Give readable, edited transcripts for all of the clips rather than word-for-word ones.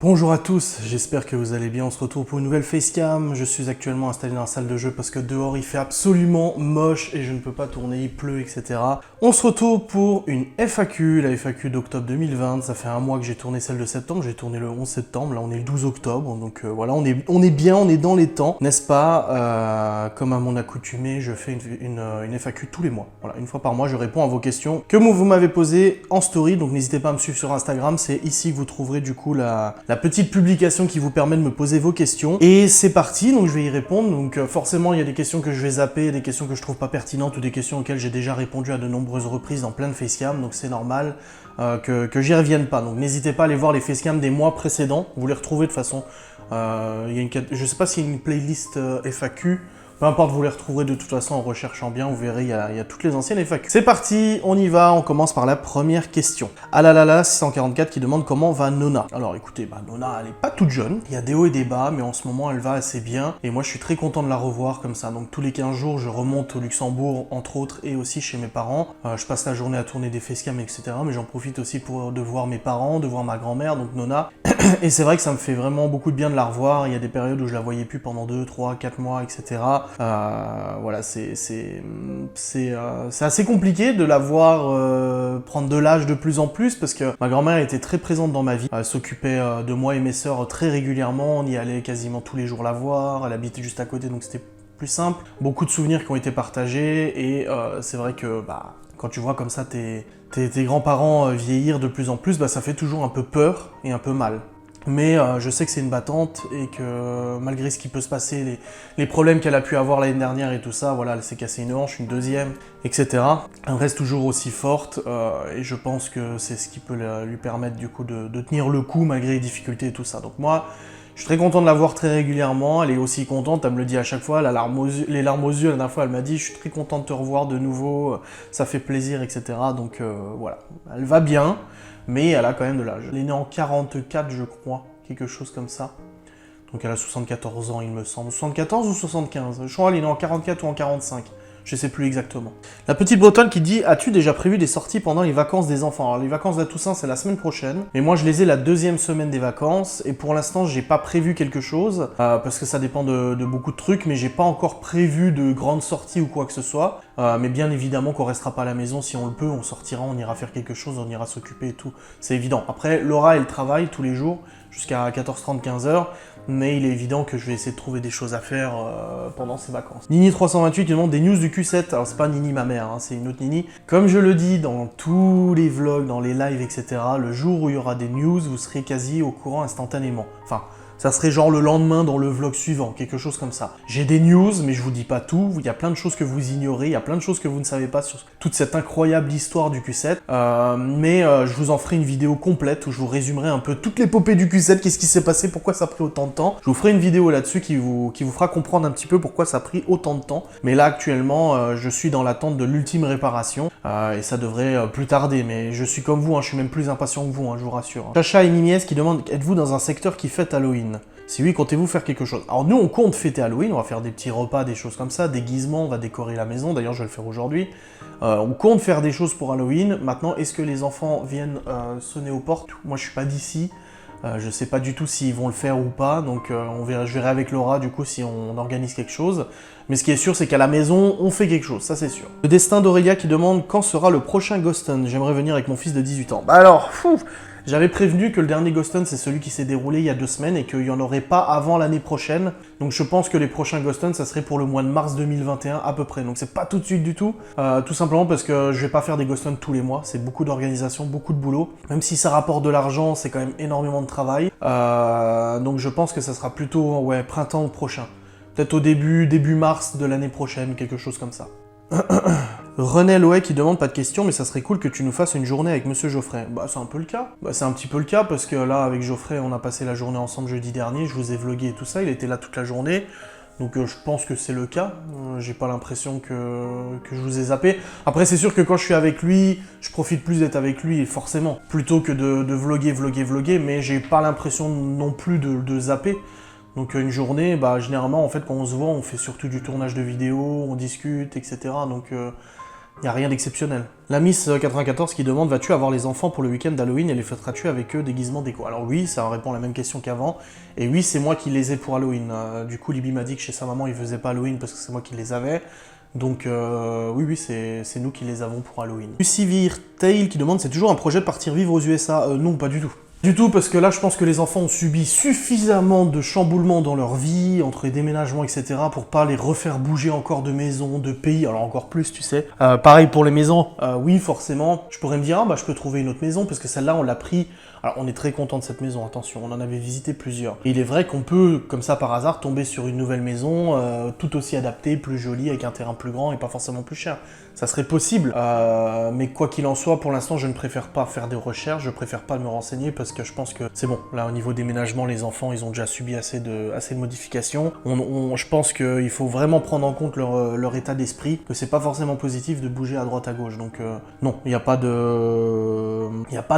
Bonjour à tous, j'espère que vous allez bien, on se retrouve pour une nouvelle facecam. Je suis actuellement installé dans la salle de jeu parce que dehors il fait absolument moche et je ne peux pas tourner, il pleut, etc. On se retrouve pour une FAQ, la FAQ d'octobre 2020, ça fait un mois que j'ai tourné celle de septembre, j'ai tourné le 11 septembre, là on est le 12 octobre, donc voilà, on est bien, on est dans les temps, n'est-ce pas? Comme à mon accoutumée, je fais une FAQ tous les mois, voilà, une fois par mois je réponds à vos questions que vous m'avez posées en story, donc n'hésitez pas à me suivre sur Instagram, c'est ici que vous trouverez du coup la petite publication qui vous permet de me poser vos questions. Et c'est parti, donc je vais y répondre. Donc forcément, il y a des questions que je vais zapper, des questions que je trouve pas pertinentes ou des questions auxquelles j'ai déjà répondu à de nombreuses reprises dans plein de facecam. Donc c'est normal que j'y revienne pas. Donc n'hésitez pas à aller voir les facecam des mois précédents. Vous les retrouvez de toute façon. Je sais pas s'il y a une playlist FAQ. Peu importe, vous les retrouverez de toute façon en recherchant bien, vous verrez, il y a toutes les anciennes FAQ. C'est parti, on y va, on commence par la première question. Ah là là là, 644 qui demande comment va Nona. Alors écoutez, Nona, elle est pas toute jeune, il y a des hauts et des bas, mais en ce moment elle va assez bien, et moi je suis très content de la revoir comme ça. Donc tous les 15 jours, je remonte au Luxembourg, entre autres, et aussi chez mes parents. Je passe la journée à tourner des facecam, etc., mais j'en profite aussi de voir mes parents, de voir ma grand-mère, donc Nona. Et c'est vrai que ça me fait vraiment beaucoup de bien de la revoir. Il y a des périodes où je la voyais plus pendant 2, 3, 4 mois, etc. Voilà, c'est assez compliqué de la voir prendre de l'âge de plus en plus parce que ma grand-mère était très présente dans ma vie. Elle s'occupait de moi et mes sœurs très régulièrement. On y allait quasiment tous les jours la voir. Elle habitait juste à côté, donc c'était plus simple. Beaucoup de souvenirs qui ont été partagés et c'est vrai que quand tu vois comme ça tes grands-parents vieillir de plus en plus, ça fait toujours un peu peur et un peu mal. Mais je sais que c'est une battante et que malgré ce qui peut se passer, les problèmes qu'elle a pu avoir l'année dernière et tout ça, voilà, elle s'est cassée une hanche, une deuxième, etc. Elle reste toujours aussi forte et je pense que c'est ce qui peut lui permettre du coup de tenir le coup malgré les difficultés et tout ça. Donc moi, je suis très content de la voir très régulièrement, elle est aussi contente, elle me le dit à chaque fois, les larmes aux yeux, la dernière fois elle m'a dit « je suis très content de te revoir de nouveau, ça fait plaisir, etc. » Donc voilà, elle va bien, mais elle a quand même de l'âge. Elle est née en 44 je crois, quelque chose comme ça. Donc elle a 74 ans il me semble, 74 ou 75, je crois qu'elle est née en 44 ou en 45. Je sais plus exactement. La petite bretonne qui dit « As-tu déjà prévu des sorties pendant les vacances des enfants ?» Alors les vacances de la Toussaint c'est la semaine prochaine, mais moi je les ai la deuxième semaine des vacances, et pour l'instant j'ai pas prévu quelque chose, parce que ça dépend de beaucoup de trucs, mais j'ai pas encore prévu de grandes sorties ou quoi que ce soit. Mais bien évidemment qu'on restera pas à la maison, si on le peut, on sortira, on ira faire quelque chose, on ira s'occuper et tout, c'est évident. Après, Laura elle travaille tous les jours, jusqu'à 14h30, 15h, mais il est évident que je vais essayer de trouver des choses à faire pendant ces vacances. Nini328 qui demande des news du Q7, alors c'est pas Nini ma mère, hein, c'est une autre Nini. Comme je le dis dans tous les vlogs, dans les lives, etc., le jour où il y aura des news, vous serez quasi au courant instantanément. Enfin, ça serait genre le lendemain dans le vlog suivant, quelque chose comme ça. J'ai des news, mais je vous dis pas tout, il y a plein de choses que vous ignorez, il y a plein de choses que vous ne savez pas sur toute cette incroyable histoire du Q7, mais je vous en ferai une vidéo complète où je vous résumerai un peu toute l'épopée du Q7, qu'est-ce qui s'est passé, pourquoi ça a pris autant de temps. Je vous ferai une vidéo là-dessus qui vous fera comprendre un petit peu pourquoi ça a pris autant de temps, mais là actuellement, je suis dans l'attente de l'ultime réparation, et ça devrait plus tarder, mais je suis comme vous, hein, je suis même plus impatient que vous, hein, je vous rassure. Hein. Chacha et Mimiès qui demandent « Êtes-vous dans un secteur qui fête Halloween ?» Si oui, comptez-vous faire quelque chose? Alors nous, on compte fêter Halloween, on va faire des petits repas, des choses comme ça, déguisements, on va décorer la maison, d'ailleurs je vais le faire aujourd'hui. On compte faire des choses pour Halloween. Maintenant, est-ce que les enfants viennent sonner aux portes? Moi, je suis pas d'ici. Je sais pas du tout s'ils vont le faire ou pas, donc je verrai avec Laura du coup si on organise quelque chose. Mais ce qui est sûr, c'est qu'à la maison, on fait quelque chose, ça c'est sûr. Le destin d'Aurélia qui demande quand sera le prochain Ghoston. J'aimerais venir avec mon fils de 18 ans. Alors, j'avais prévenu que le dernier Ghoston, c'est celui qui s'est déroulé il y a 2 semaines et qu'il n'y en aurait pas avant l'année prochaine. Donc je pense que les prochains Ghoston, ça serait pour le mois de mars 2021 à peu près. Donc c'est pas tout de suite du tout. Tout simplement parce que je vais pas faire des Ghoston tous les mois. C'est beaucoup d'organisation, beaucoup de boulot. Même si ça rapporte de l'argent, c'est quand même énormément de travail. Donc je pense que ça sera plutôt printemps prochain. Peut-être au début mars de l'année prochaine, quelque chose comme ça. René Loé qui demande pas de questions, mais ça serait cool que tu nous fasses une journée avec Monsieur Geoffrey. C'est un peu le cas. C'est un petit peu le cas parce que là, avec Geoffrey, on a passé la journée ensemble jeudi dernier, je vous ai vlogué et tout ça, il était là toute la journée. Donc je pense que c'est le cas, j'ai pas l'impression que je vous ai zappé. Après c'est sûr que quand je suis avec lui, je profite plus d'être avec lui, forcément, plutôt que de vloguer, mais j'ai pas l'impression non plus de zapper. Donc une journée, généralement en fait quand on se voit, on fait surtout du tournage de vidéos, on discute, etc. Donc Il n'y a rien d'exceptionnel. La Miss 94 qui demande, vas-tu avoir les enfants pour le week-end d'Halloween et les fêteras-tu avec eux déguisement déco? Alors oui, ça répond à la même question qu'avant. Et oui, c'est moi qui les ai pour Halloween. Du coup, Libby m'a dit que chez sa maman, il faisait pas Halloween parce que c'est moi qui les avais. Donc oui, c'est nous qui les avons pour Halloween. Lucy Tail qui demande, c'est toujours un projet de partir vivre aux USA? Non, pas du tout. Du tout, parce que là, je pense que les enfants ont subi suffisamment de chamboulements dans leur vie, entre les déménagements, etc., pour pas les refaire bouger encore de maison, de pays, alors encore plus, tu sais. Pareil pour les maisons, oui, forcément, je pourrais me dire, ah bah je peux trouver une autre maison, parce que celle-là, on l'a pris. Alors, on est très content de cette maison, attention, on en avait visité plusieurs. Et il est vrai qu'on peut, comme ça par hasard, tomber sur une nouvelle maison, tout aussi adaptée, plus jolie, avec un terrain plus grand et pas forcément plus cher. Ça serait possible, mais quoi qu'il en soit, pour l'instant, je ne préfère pas faire des recherches, je préfère pas me renseigner, parce que je pense que c'est bon. Là, au niveau déménagement, les enfants, ils ont déjà subi assez de modifications. Je pense qu'il faut vraiment prendre en compte leur état d'esprit, que c'est pas forcément positif de bouger à droite à gauche. Donc non, il n'y a pas de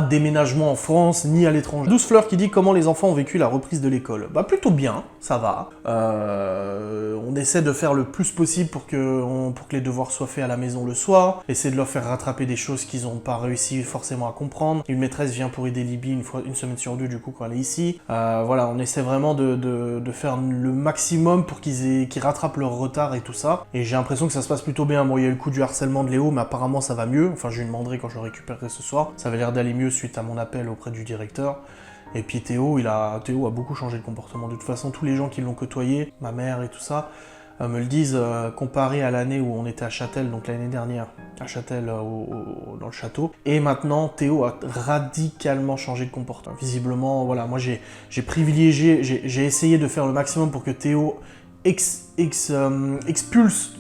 déménagement en France, ni à l'étranger. 12 Fleurs qui dit comment les enfants ont vécu la reprise de l'école. Bah plutôt bien, ça va. On essaie de faire le plus possible pour que les devoirs soient faits à la maison le soir, essayer de leur faire rattraper des choses qu'ils n'ont pas réussi forcément à comprendre. Une maîtresse vient pour aider Libby une semaine sur deux du coup quand elle est ici. Voilà, on essaie vraiment de faire le maximum pour qu'ils rattrapent leur retard et tout ça. Et j'ai l'impression que ça se passe plutôt bien. Bon, il y a eu le coup du harcèlement de Léo, mais apparemment ça va mieux. Enfin, je lui demanderai quand je le récupérerai ce soir. Ça avait l'air d'aller mieux suite à mon appel auprès du directeur. Et puis Théo a beaucoup changé de comportement. De toute façon, tous les gens qui l'ont côtoyé, ma mère et tout ça, me le disent, comparé à l'année où on était à Châtel, donc l'année dernière, à Châtel, dans le château. Et maintenant, Théo a radicalement changé de comportement. Visiblement, voilà, moi j'ai privilégié, j'ai essayé de faire le maximum pour que Théo expulse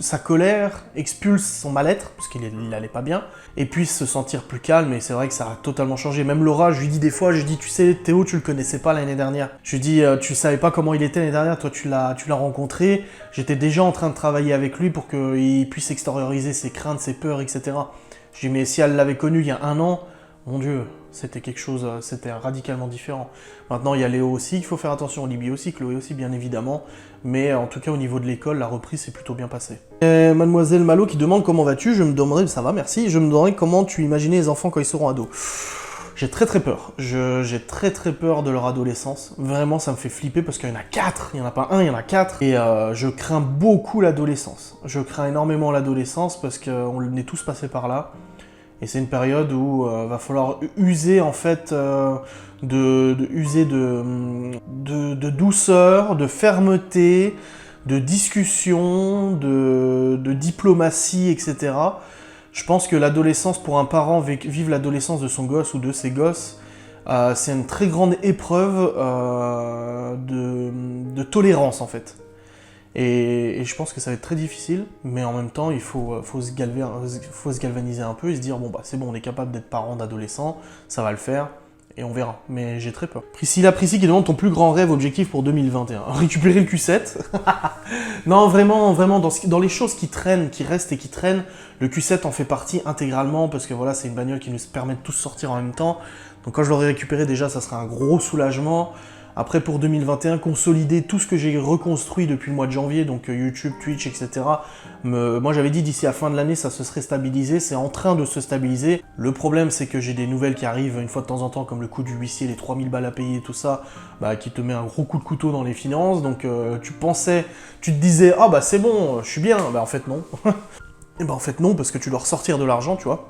sa colère, expulse son mal-être, parce qu'il allait pas bien, et puisse se sentir plus calme, et c'est vrai que ça a totalement changé. Même Laura, je lui dis des fois, tu sais, Théo, tu le connaissais pas l'année dernière. Je lui dis, tu savais pas comment il était l'année dernière, toi tu l'as rencontré, j'étais déjà en train de travailler avec lui pour qu'il puisse extérioriser ses craintes, ses peurs, etc. Je lui dis, mais si elle l'avait connu il y a un an, mon Dieu, c'était quelque chose, c'était radicalement différent. Maintenant, il y a Léo aussi, il faut faire attention, Libby aussi, Chloé aussi, bien évidemment. Mais en tout cas, au niveau de l'école, la reprise s'est plutôt bien passée. Et Mademoiselle Malo qui demande comment vas-tu, je me demanderais, ça va, merci, je me demanderais comment tu imaginais les enfants quand ils seront ados. J'ai très peur. J'ai très peur de leur adolescence. Vraiment, ça me fait flipper parce qu'il y en a 4. Il n'y en a pas un, il y en a 4. Et je crains beaucoup l'adolescence. Je crains énormément l'adolescence parce qu'on est tous passés par là. Et c'est une période où va falloir user en fait user de douceur, de fermeté, de discussion, de diplomatie, etc. Je pense que l'adolescence, pour un parent, vivre l'adolescence de son gosse ou de ses gosses, c'est une très grande épreuve de tolérance en fait. Et je pense que ça va être très difficile, mais en même temps, il faut se galvaniser un peu et se dire, bon bah c'est bon, on est capable d'être parent d'adolescents, ça va le faire, et on verra. Mais j'ai très peur. Priscilla qui demande ton plus grand rêve, objectif pour 2021. Récupérer le Q7. Non, vraiment, dans les choses qui traînent, qui restent et qui traînent, le Q7 en fait partie intégralement, parce que voilà, c'est une bagnole qui nous permet de tous sortir en même temps. Donc quand je l'aurai récupéré, déjà, ça sera un gros soulagement. Après, pour 2021, consolider tout ce que j'ai reconstruit depuis le mois de janvier, donc YouTube, Twitch, etc. Moi, j'avais dit d'ici à la fin de l'année, ça se serait stabilisé. C'est en train de se stabiliser. Le problème, c'est que j'ai des nouvelles qui arrivent une fois de temps en temps, comme le coût du huissier, les 3000 balles à payer, tout ça, qui te met un gros coup de couteau dans les finances. Donc, tu te disais, ah bah c'est bon, je suis bien. Bah en fait, non. Et bah en fait, non, parce que tu dois ressortir de l'argent, tu vois.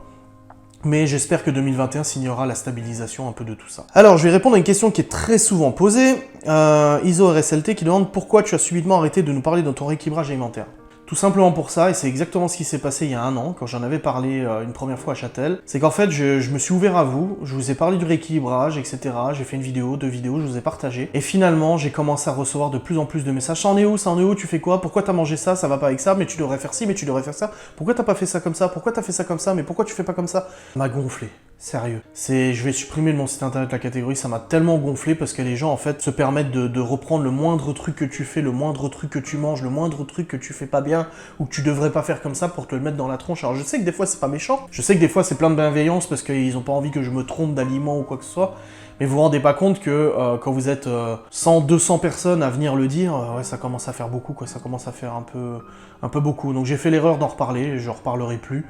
Mais j'espère que 2021 signera la stabilisation un peu de tout ça. Alors, je vais répondre à une question qui est très souvent posée. IsoRSLT qui demande pourquoi tu as subitement arrêté de nous parler de ton rééquilibrage alimentaire. Tout simplement pour ça, et c'est exactement ce qui s'est passé il y a un an, quand j'en avais parlé une première fois à Châtel, c'est qu'en fait, je me suis ouvert à vous, je vous ai parlé du rééquilibrage, etc. J'ai fait une vidéo, 2 vidéos, je vous ai partagé. Et finalement, j'ai commencé à recevoir de plus en plus de messages. Ça en est où, tu fais quoi? Pourquoi t'as mangé ça? Ça va pas avec ça, mais tu devrais faire ci, mais tu devrais faire ça. Pourquoi t'as pas fait ça comme ça? Pourquoi t'as fait ça comme ça? Mais pourquoi tu fais pas comme ça? Ça m'a gonflé. Sérieux. Je vais supprimer de mon site internet la catégorie, ça m'a tellement gonflé parce que les gens en fait se permettent de reprendre le moindre truc que tu fais, le moindre truc que tu manges, le moindre truc que tu fais pas bien ou que tu devrais pas faire comme ça pour te le mettre dans la tronche. Alors je sais que des fois c'est pas méchant, je sais que des fois c'est plein de bienveillance parce qu'ils ont pas envie que je me trompe d'aliment ou quoi que ce soit, mais vous vous rendez pas compte que quand vous êtes 100, 200 personnes à venir le dire, ouais ça commence à faire beaucoup quoi, ça commence à faire un peu beaucoup. Donc j'ai fait l'erreur d'en reparler, et je reparlerai plus.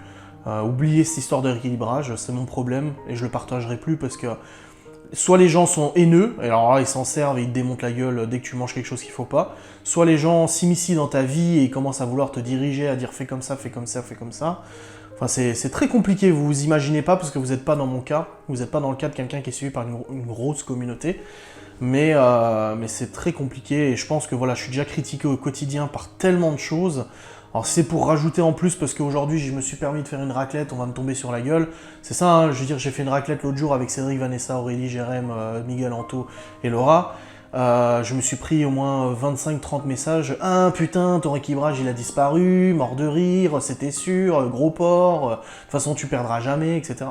Oubliez cette histoire de rééquilibrage, c'est mon problème, et je le partagerai plus parce que soit les gens sont haineux, et alors là ils s'en servent et ils te démontent la gueule dès que tu manges quelque chose qu'il faut pas, soit les gens s'immiscient dans ta vie et ils commencent à vouloir te diriger, à dire fais comme ça, fais comme ça, fais comme ça. Enfin c'est très compliqué, vous vous imaginez pas parce que vous n'êtes pas dans mon cas, vous n'êtes pas dans le cas de quelqu'un qui est suivi par une grosse communauté, mais c'est très compliqué et je pense que voilà, je suis déjà critiqué au quotidien par tellement de choses. Alors c'est pour rajouter en plus parce qu'aujourd'hui je me suis permis de faire une raclette, on va me tomber sur la gueule. C'est ça, hein, je veux dire, j'ai fait une raclette l'autre jour avec Cédric, Vanessa, Aurélie, Jérém, Miguel, Anto et Laura. Je me suis pris au moins 25-30 messages. Ah putain, ton rééquilibrage il a disparu, mort de rire, c'était sûr, gros porc, de toute façon tu perdras jamais, etc.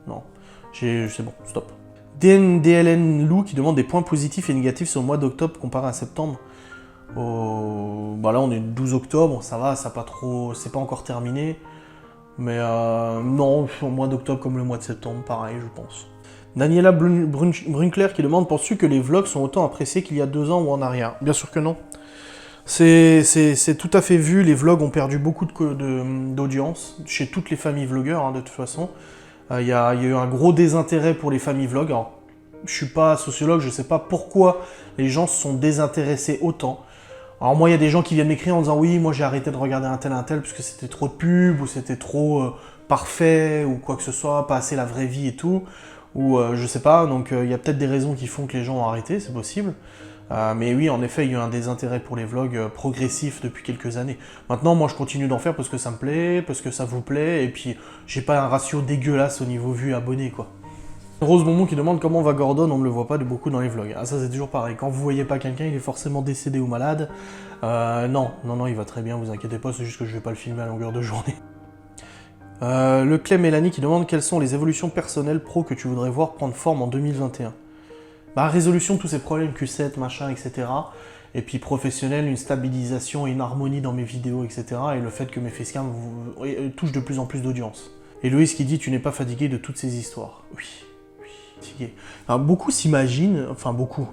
Non, c'est bon, stop. DLN Lou qui demande des points positifs et négatifs sur le mois d'octobre comparé à septembre. Bah là on est le 12 octobre, ça va, ça pas trop, c'est pas encore terminé. Mais non, au mois d'octobre comme le mois de septembre, pareil je pense. Daniela Brunkler qui demande, penses-tu que les vlogs sont autant appréciés qu'il y a 2 ans ou en arrière? Bien sûr que non. C'est tout à fait vu, les vlogs ont perdu beaucoup d'audience chez toutes les familles vlogueurs hein, de toute façon. Il y a eu un gros désintérêt pour les familles vlogs. Alors, je suis pas sociologue, je sais pas pourquoi les gens se sont désintéressés autant. Alors moi, il y a des gens qui viennent m'écrire en disant « Oui, moi j'ai arrêté de regarder un tel parce que c'était trop de pub, ou c'était trop parfait, ou quoi que ce soit, pas assez la vraie vie et tout. » Ou je sais pas, donc il y a peut-être des raisons qui font que les gens ont arrêté, c'est possible. Mais oui, en effet, il y a eu un désintérêt pour les vlogs progressif depuis quelques années. Maintenant, moi je continue d'en faire parce que ça me plaît, parce que ça vous plaît, et puis j'ai pas un ratio dégueulasse au niveau vues abonnés, quoi. Rose Bonbon qui demande comment va Gordon, on ne le voit pas de beaucoup dans les vlogs. Ah ça c'est toujours pareil, quand vous voyez pas quelqu'un, il est forcément décédé ou malade. Non, il va très bien, vous inquiétez pas, c'est juste que je vais pas le filmer à longueur de journée. Le Clem Mélanie qui demande quelles sont les évolutions personnelles pro que tu voudrais voir prendre forme en 2021. Bah résolution de tous ces problèmes Q7, machin, etc. Et puis professionnel, une stabilisation et une harmonie dans mes vidéos, etc. Et le fait que mes facecams touchent de plus en plus d'audience. Et Loïs qui dit tu n'es pas fatigué de toutes ces histoires. Oui. Alors, beaucoup s'imaginent, enfin beaucoup.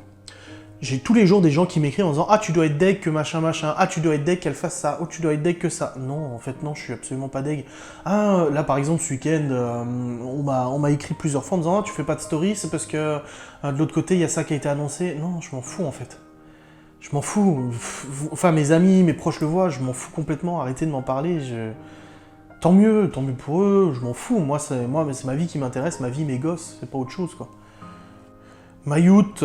J'ai tous les jours des gens qui m'écrivent en disant « Ah, tu dois être deg que machin, machin. Ah, tu dois être deg qu'elle fasse ça. Oh, tu dois être deg que ça. » Non, en fait, non, je suis absolument pas deg. Ah, là, par exemple, ce week-end, on m'a écrit plusieurs fois en disant « Ah, tu fais pas de story, c'est parce que de l'autre côté, il y a ça qui a été annoncé. » Non, je m'en fous, en fait. Je m'en fous. Enfin, mes amis, mes proches le voient, je m'en fous complètement. Arrêtez de m'en parler, Tant mieux pour eux, je m'en fous. Moi, c'est ma vie qui m'intéresse, ma vie, mes gosses, c'est pas autre chose, quoi. Mazout,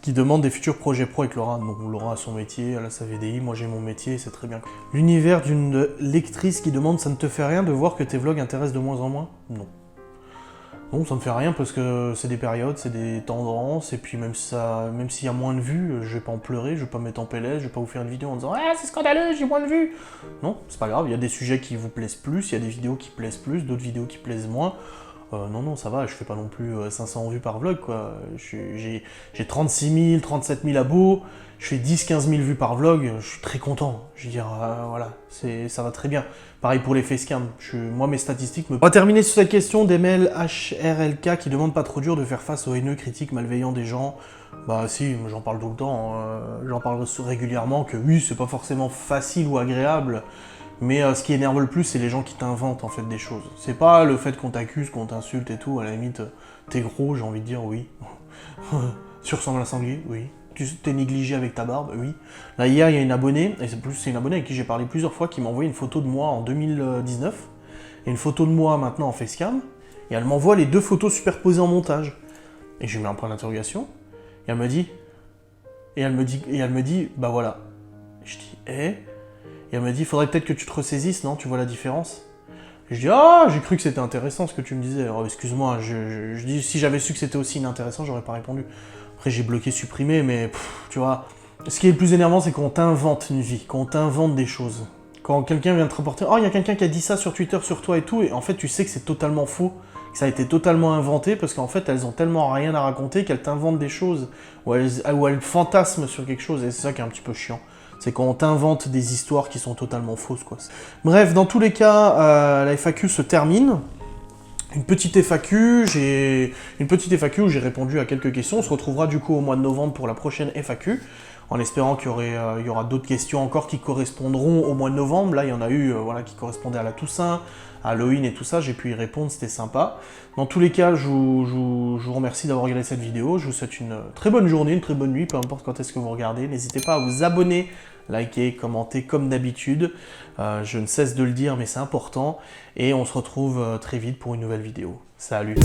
qui demande des futurs projets pro avec Laura. Donc Laura a son métier, elle a sa VDI, moi j'ai mon métier, c'est très bien. L'univers d'une lectrice qui demande, ça ne te fait rien de voir que tes vlogs intéressent de moins en moins? Non. Non, ça me fait rien parce que c'est des périodes, c'est des tendances, et puis même s'il y a moins de vues, je vais pas en pleurer, je vais pas mettre en PLS, je vais pas vous faire une vidéo en disant « Ah, c'est scandaleux, j'ai moins de vues !» Non, c'est pas grave, il y a des sujets qui vous plaisent plus, il y a des vidéos qui plaisent plus, d'autres vidéos qui plaisent moins. Non, ça va, je fais pas non plus 500 vues par vlog, quoi. J'ai 36 000, 37 000 abos, je fais 10-15 000 vues par vlog, je suis très content. Je veux dire, voilà, ça va très bien. Pareil pour les facecams, moi mes statistiques me... On va terminer sur cette question d'Emel HRLK qui demande pas trop dur de faire face aux haineux, critiques, malveillants des gens. Bah si, j'en parle tout le temps, j'en parle régulièrement que oui, c'est pas forcément facile ou agréable, mais ce qui énerve le plus, c'est les gens qui t'inventent en fait des choses. C'est pas le fait qu'on t'accuse, qu'on t'insulte et tout, à la limite, t'es gros, j'ai envie de dire oui. Tu ressembles à un sanglier, oui. Tu t'es négligé avec ta barbe, oui. Là hier, il y a une abonnée, et c'est une abonnée avec qui j'ai parlé plusieurs fois, qui m'a envoyé une photo de moi en 2019, et une photo de moi maintenant en facecam, et elle m'envoie les deux photos superposées en montage. Et je lui mets un point d'interrogation, et elle me dit, bah voilà. Et je dis, et elle me dit, il faudrait peut-être que tu te ressaisisses, non? Tu vois la différence? Et je dis, ah, j'ai cru que c'était intéressant ce que tu me disais. Alors excuse-moi, je dis, si j'avais su que c'était aussi inintéressant, j'aurais pas répondu. Après j'ai bloqué, supprimé, mais tu vois, ce qui est le plus énervant, c'est qu'on t'invente une vie, qu'on t'invente des choses. Quand quelqu'un vient te rapporter, oh, il y a quelqu'un qui a dit ça sur Twitter sur toi et tout, et en fait tu sais que c'est totalement faux, que ça a été totalement inventé, parce qu'en fait elles ont tellement rien à raconter qu'elles t'inventent des choses, ou elles fantasment sur quelque chose, et c'est ça qui est un petit peu chiant. C'est quand on t'invente des histoires qui sont totalement fausses, quoi. Bref, dans tous les cas, la FAQ se termine. une petite FAQ, où j'ai répondu à quelques questions. On se retrouvera du coup au mois de novembre pour la prochaine FAQ, en espérant qu'il y aura d'autres questions encore qui correspondront au mois de novembre. Là, il y en a eu voilà, qui correspondaient à la Toussaint, à Halloween et tout ça, j'ai pu y répondre, c'était sympa. Dans tous les cas, je vous remercie d'avoir regardé cette vidéo, je vous souhaite une très bonne journée, une très bonne nuit, peu importe quand est-ce que vous regardez. N'hésitez pas à vous abonner, liker, commenter comme d'habitude. Je ne cesse de le dire, mais c'est important. Et on se retrouve très vite pour une nouvelle vidéo. Salut!